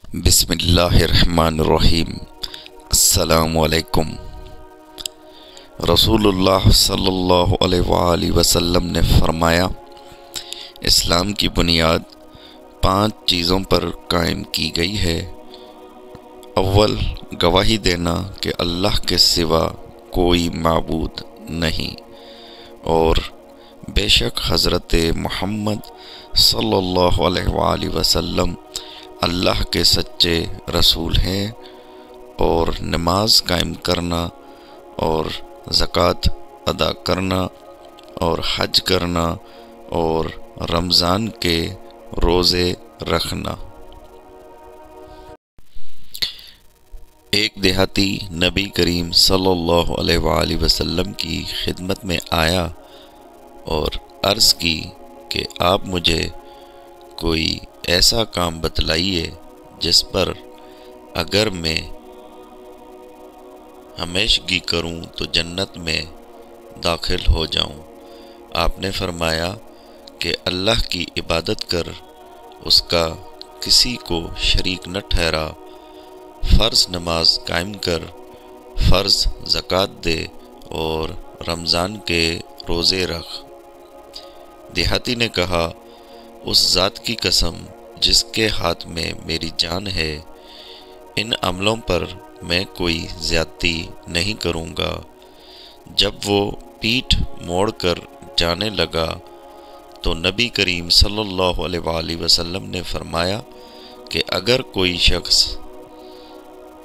بسم اللہ الرحمن الرحیم۔ السلام علیکم۔ رسول اللہ صلی اللہ علیہ وآلہ وسلم نے فرمایا، اسلام کی بنیاد 5 چیزوں پر قائم کی گئی ہے۔ اول، گواہی دینا کہ اللہ کے سوا کوئی معبود نہیں، اور بے شک حضرت محمد صلی اللہ علیہ وآلہ وسلم اللہ کے سچے رسول ہیں، اور نماز قائم کرنا اور زکوٰۃ ادا کرنا اور حج کرنا اور رمضان کے روزے رکھنا۔ ایک دیہاتی نبی کریم صلی اللہ علیہ وآلہ وسلم کی خدمت میں آیا اور عرض کی کہ آپ مجھے کوئی ایسا کام بتلائیے جس پر اگر میں ہمیشگی کروں تو جنت میں داخل ہو جاؤں۔ آپ نے فرمایا کہ اللہ کی عبادت کر، اس کا کسی کو شریک نہ ٹھہرا، فرض نماز قائم کر، فرض زکوٰۃ دے اور رمضان کے روزے رکھ۔ دیہاتی نے کہا، اس ذات کی قسم جس کے ہاتھ میں میری جان ہے، ان عملوں پر میں کوئی زیادتی نہیں کروں گا۔ جب وہ پیٹھ موڑ کر جانے لگا تو نبی کریم صلی اللہ علیہ وآلہ وسلم نے فرمایا کہ اگر کوئی شخص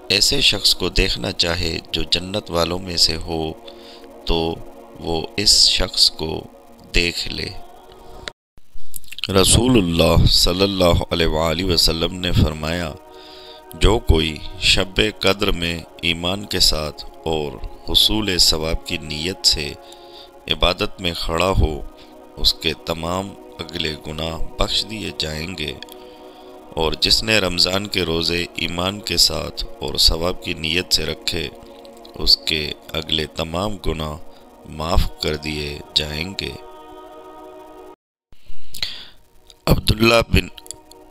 ایسے شخص کو دیکھنا چاہے جو جنت والوں میں سے ہو تو وہ اس شخص کو دیکھ لے۔ رسول اللہ صلی اللہ علیہ وآلہ وسلم نے فرمایا، جو کوئی شب قدر میں ایمان کے ساتھ اور حصول ثواب کی نیت سے عبادت میں کھڑا ہو، اس کے تمام اگلے گناہ بخش دیے جائیں گے، اور جس نے رمضان کے روزے ایمان کے ساتھ اور ثواب کی نیت سے رکھے، اس کے اگلے تمام گناہ معاف کر دیے جائیں گے۔ عبداللہ بن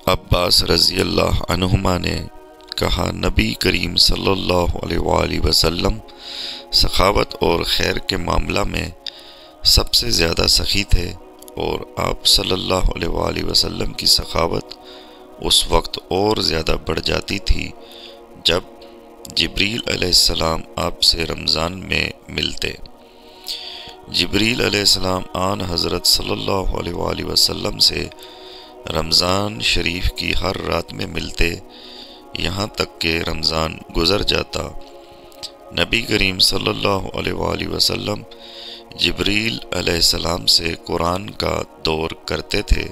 عباس رضی اللہ عنہما نے کہا، نبی کریم صلی اللہ علیہ وآلہ وسلم سخاوت اور خیر کے معاملہ میں سب سے زیادہ سخی تھے، اور آپ صلی اللہ علیہ وآلہ وسلم کی سخاوت اس وقت اور زیادہ بڑھ جاتی تھی جب جبریل علیہ السلام آپ سے رمضان میں ملتے۔ جبریل علیہ السلام آن حضرت صلی اللہ علیہ وآلہ وسلم سے رمضان شریف کی ہر رات میں ملتے، یہاں تک کہ رمضان گزر جاتا۔ نبی کریم صلی اللہ علیہ وآلہ وسلم جبریل علیہ السلام سے قرآن کا دور کرتے تھے۔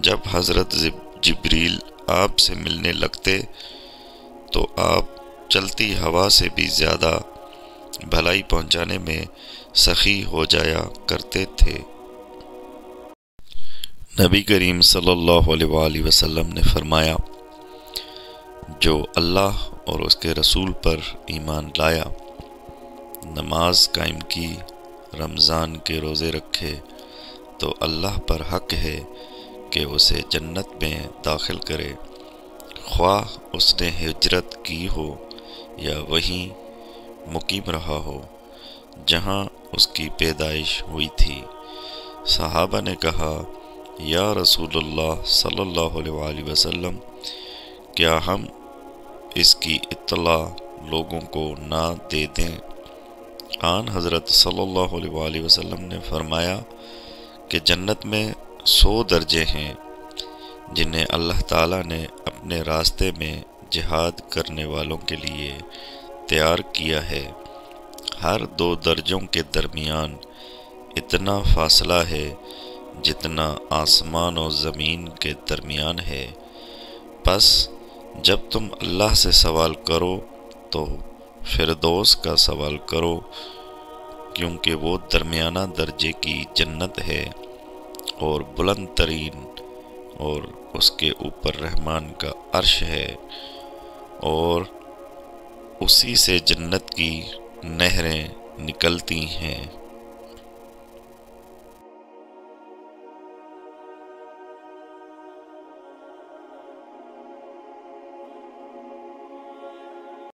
جب حضرت جبریل آپ سے ملنے لگتے تو آپ چلتی ہوا سے بھی زیادہ بھلائی پہنچانے میں سخی ہو جایا کرتے تھے۔ نبی کریم صلی اللہ علیہ وآلہ وسلم نے فرمایا، جو اللہ اور اس کے رسول پر ایمان لایا، نماز قائم کی، رمضان کے روزے رکھے، تو اللہ پر حق ہے کہ اسے جنت میں داخل کرے، خواہ اس نے ہجرت کی ہو یا وہیں مقیم رہا ہو جہاں اس کی پیدائش ہوئی تھی۔ صحابہ نے کہا، یا رسول اللہ صلی اللہ علیہ وآلہ وسلم، کیا ہم اس کی اطلاع لوگوں کو نہ دے دیں؟ آن حضرت صلی اللہ علیہ وآلہ وسلم نے فرمایا کہ جنت میں 100 درجے ہیں جنہیں اللہ تعالیٰ نے اپنے راستے میں جہاد کرنے والوں کے لیے تیار کیا ہے۔ ہر 2 درجوں کے درمیان اتنا فاصلہ ہے جتنا آسمان و زمین کے درمیان ہے۔ پس جب تم اللہ سے سوال کرو تو فردوس کا سوال کرو، کیونکہ وہ درمیانہ درجے کی جنت ہے اور بلند ترین، اور اس کے اوپر رحمان کا عرش ہے، اور اسی سے جنت کی نہریں نکلتی ہیں۔